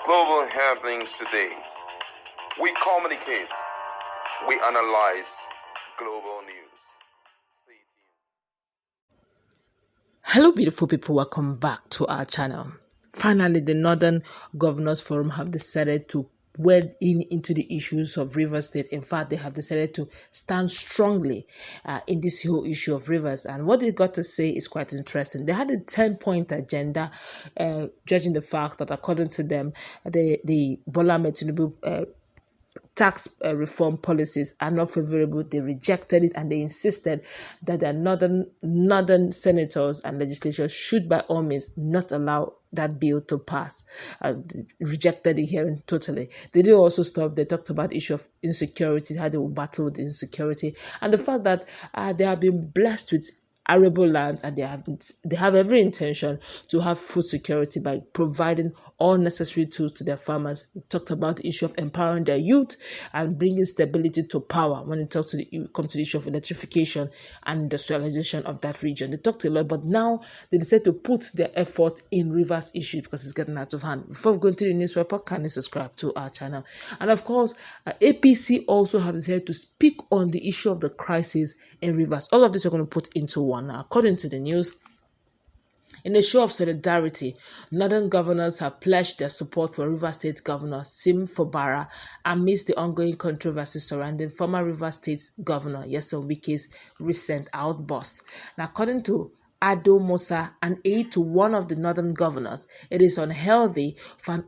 global happenings today. We communicate, we analyze global news. Stay tuned. Hello beautiful people, welcome back to our channel. Finally, the Northern Governors Forum have decided to wade into the issues of Rivers State. In fact, they have decided to stand strongly in this whole issue of rivers. And what they got to say is quite interesting. They had a 10-point agenda, judging the fact that according to them, the Bola Ahmed Tinubu tax reform policies are not favorable. They rejected it and they insisted that the northern senators and legislatures should by all means not allow that bill to pass. Rejected the hearing totally. They did also stop. They talked about the issue of insecurity, how they will battle with insecurity, and the fact that they have been blessed with arable lands and they have every intention to have food security by providing all necessary tools to their farmers. We talked about the issue of empowering their youth and bringing stability to power when it comes to the issue of electrification and industrialization of that region. They talked a lot, but now they decided to put their effort in rivers issue because it's getting out of hand. Before we go into the newspaper, kindly subscribe to our channel. And of course, APC also have decided to speak on the issue of the crisis in rivers. All of this are going to put into one. Now, according to the news, in a show of solidarity, Northern governors have pledged their support for Rivers State Governor Sim Fubara amidst the ongoing controversy surrounding former Rivers State Governor Nyesom Wike's recent outburst. Now, according to Ado Musa, an aide to one of the Northern governors, it is unhealthy for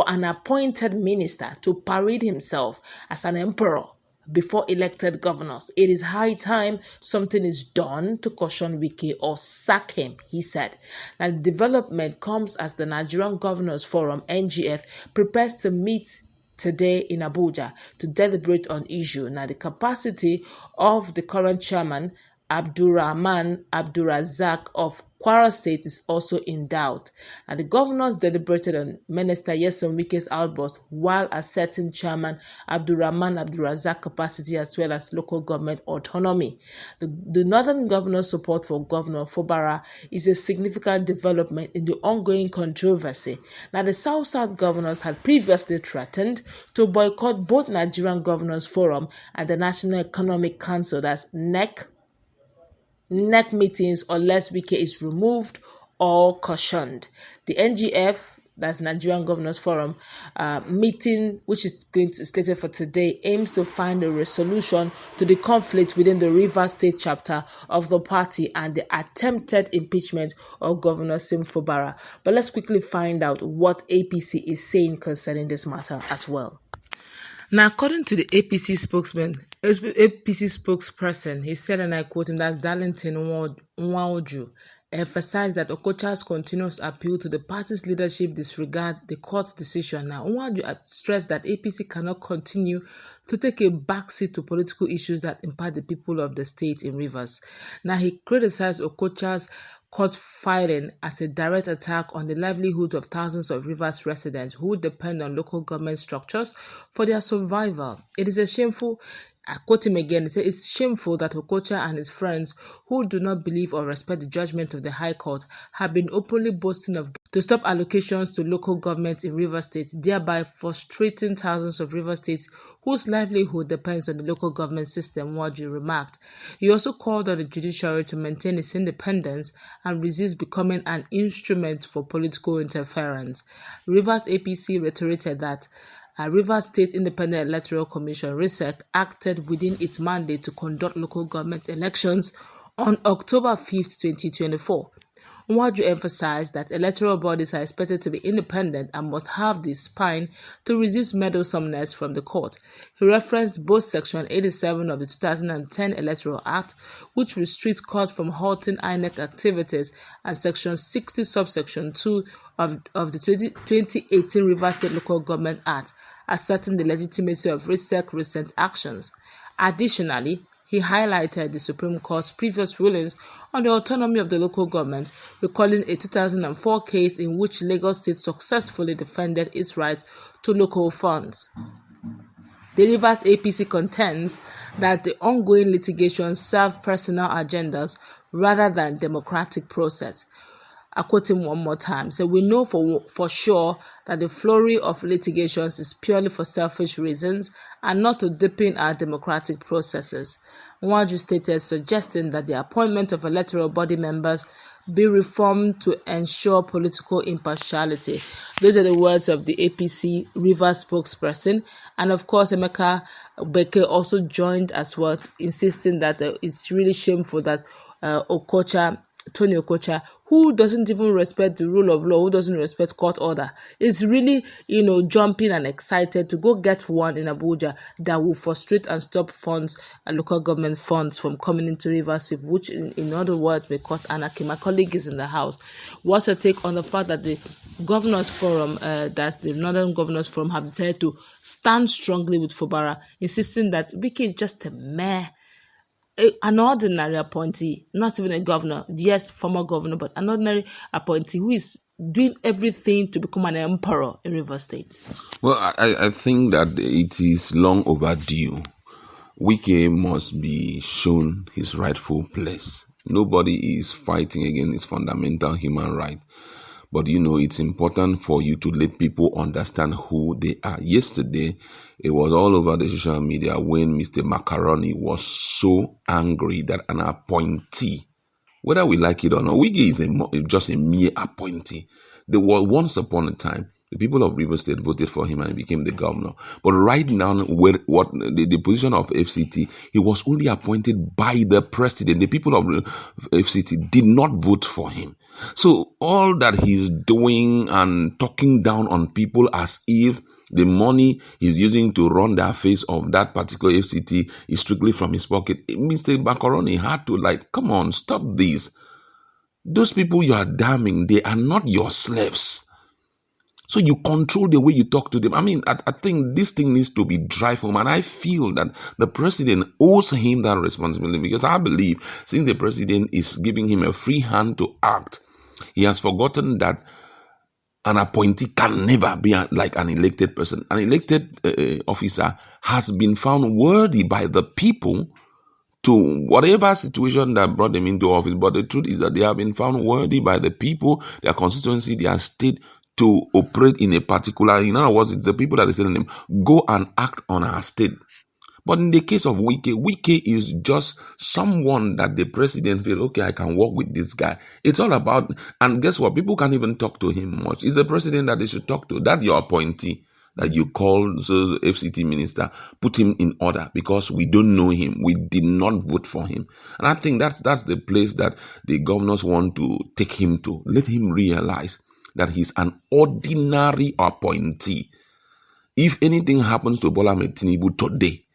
an appointed minister to parade himself as an emperor before elected governors. It is high time something is done to caution Wike or sack him, he said. Now, the development comes as the Nigerian Governors Forum, NGF, prepares to meet today in Abuja to deliberate on issue. Now, the capacity of the current chairman, Abdurrahman Abdurazak of Kwara State, is also in doubt. And the governors deliberated on Minister Nyesom Wike's outburst while asserting Chairman Abdurrahman Abdurazak capacity as well as local government autonomy. The Northern Governors' support for Governor Fubara is a significant development in the ongoing controversy. Now, the South-South governors had previously threatened to boycott both Nigerian Governors Forum and the National Economic Council, that's NEC meetings, unless Wike is removed or cautioned. The NGF, that's Nigerian Governors Forum, meeting, which is slated for today, aims to find a resolution to the conflict within the Rivers State chapter of the party and the attempted impeachment of Governor Sim Fubara. But let's quickly find out what APC is saying concerning this matter as well. Now, according to the APC spokesperson, he said, and I quote him, that Darlington Nwaoju emphasized that Okocha's continuous appeal to the party's leadership disregard the court's decision. Now, Nwaoju stressed that APC cannot continue to take a backseat to political issues that impact the people of the state in Rivers. Now, he criticized Okocha's court filing as a direct attack on the livelihood of thousands of Rivers residents who depend on local government structures for their survival. It is a shameful, I quote him again, he said, it's shameful that Okocha and his friends who do not believe or respect the judgment of the High Court have been openly boasting of to stop allocations to local governments in Rivers State, thereby frustrating thousands of Rivers States whose livelihood depends on the local government system, Waju remarked. He also called on the judiciary to maintain its independence and resist becoming an instrument for political interference. Rivers APC reiterated that Rivers State Independent Electoral Commission, RISEC, acted within its mandate to conduct local government elections on October 5th, 2024. Nwaju emphasized that electoral bodies are expected to be independent and must have the spine to resist meddlesomeness from the court. He referenced both Section 87 of the 2010 Electoral Act, which restricts courts from halting INEC activities, and Section 60, subsection 2 of the 2018 Rivers State Local Government Act, asserting the legitimacy of RISEC recent actions. Additionally, he highlighted the Supreme Court's previous rulings on the autonomy of the local government, recalling a 2004 case in which Lagos State successfully defended its right to local funds. The Rivers APC contends that the ongoing litigation serve personal agendas rather than democratic process. I quote him one more time. So we know for sure that the flurry of litigations is purely for selfish reasons and not to deepen our democratic processes. Nwaju stated, suggesting that the appointment of electoral body members be reformed to ensure political impartiality. Those are the words of the APC Rivers spokesperson. And of course, Emeka Beke also joined as well, insisting that it's really shameful that Tony Okocha, who doesn't even respect the rule of law, who doesn't respect court order, is really, jumping and excited to go get one in Abuja that will frustrate and stop funds, local government funds from coming into Rivers people, which in other words may cause anarchy. My colleague is in the house. What's your take on the fact that the Governors Forum, that's the Northern Governors Forum, have decided to stand strongly with Fubara, insisting that Wike is just an ordinary appointee, not even a governor, yes, former governor, but an ordinary appointee who is doing everything to become an emperor in Rivers State? Well, I think that it is long overdue. Wike must be shown his rightful place. Nobody is fighting against his fundamental human right. But it's important for you to let people understand who they are. Yesterday, it was all over the social media when Mr. Macaroni was so angry that an appointee, whether we like it or not, Wike is just a mere appointee. There was once upon a time, the people of Rivers State voted for him and he became the governor. But right now, the position of FCT, he was only appointed by the president. The people of FCT did not vote for him. So all that he's doing and talking down on people as if the money he's using to run the affairs of that particular FCT is strictly from his pocket, Mr. Macaroni had to come on, stop this. Those people you are damning, they are not your slaves. So you control the way you talk to them. I mean, I think this thing needs to be drive home. And I feel that the president owes him that responsibility, because I believe since the president is giving him a free hand to act, he has forgotten that an appointee can never be like an elected person. An elected officer has been found worthy by the people to whatever situation that brought them into office. But the truth is that they have been found worthy by the people, their constituency, their state, to operate in a particular, in other words, it's the people that are telling them, go and act on our state. But in the case of Wike is just someone that the president feels, okay, I can work with this guy. It's all about, and guess what? People can't even talk to him much. It's the president that they should talk to. That your appointee that you call so FCT minister, put him in order, because we don't know him. We did not vote for him. And I think that's the place that the governors want to take him to. Let him realize that he's an ordinary appointee. If anything happens to Bola Ahmed Tinubu today,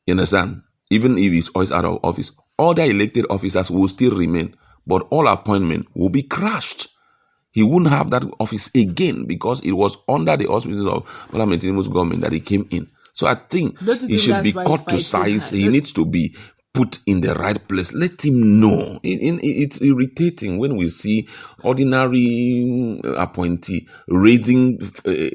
you understand, even if he's always out of office, all the elected officers will still remain, but all appointment will be crushed. He wouldn't have that office again, because it was under the auspices of Bola Ahmed Tinubu's government that he came in. So I think he should be cut to size. He needs to be put in the right place. Let him know. It's irritating when we see ordinary appointee raising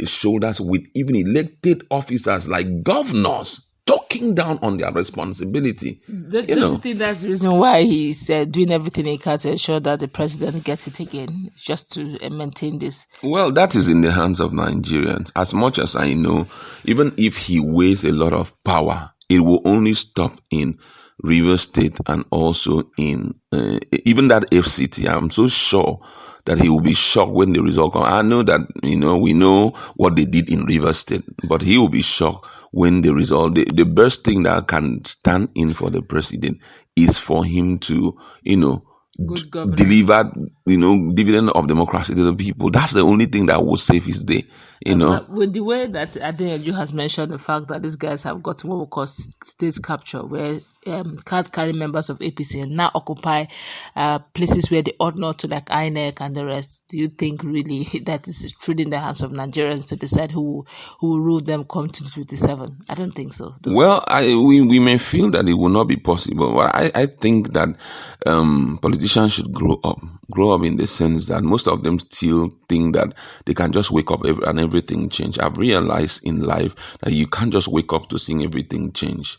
shoulders with even elected officers like governors, talking down on their responsibility. Don't you think that's the reason why he's doing everything he can to ensure that the president gets it again, just to maintain this? Well, that is in the hands of Nigerians. As much as I know, even if he weighs a lot of power, it will only stop in Rivers State and also in even that FCT. I'm so sure that he will be shocked when the result comes. I know that, we know what they did in Rivers State, but he will be shocked when the result, the best thing that can stand in for the president is for him to, deliver, dividend of democracy to the people. That's the only thing that will save his day, But with the way that Adeyanju has mentioned the fact that these guys have got what we call state capture, where card-carrying members of APC now occupy places where they ought not to, like INEC and the rest. Do you think really that is truly in the hands of Nigerians to decide who will rule them come 2027? I don't think so. Well, we may feel that it will not be possible, but I think that politicians should grow up in the sense that most of them still think that they can just wake up and everything change. I've realized in life that you can't just wake up to seeing everything change.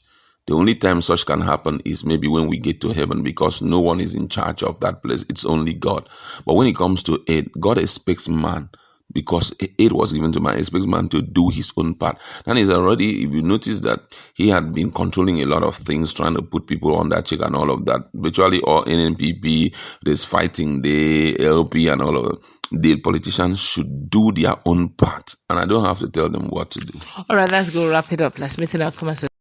The only time such can happen is maybe when we get to heaven, because no one is in charge of that place. It's only God. But when it comes to aid, God expects man, because aid was given to man, expects man to do his own part. And he's already, if you notice that he had been controlling a lot of things, trying to put people on that check and all of that, virtually all NNPP, there's fighting, the LP and all of it. The politicians should do their own part, and I don't have to tell them what to do. All right, let's go wrap it up. Let's meet in our comment section.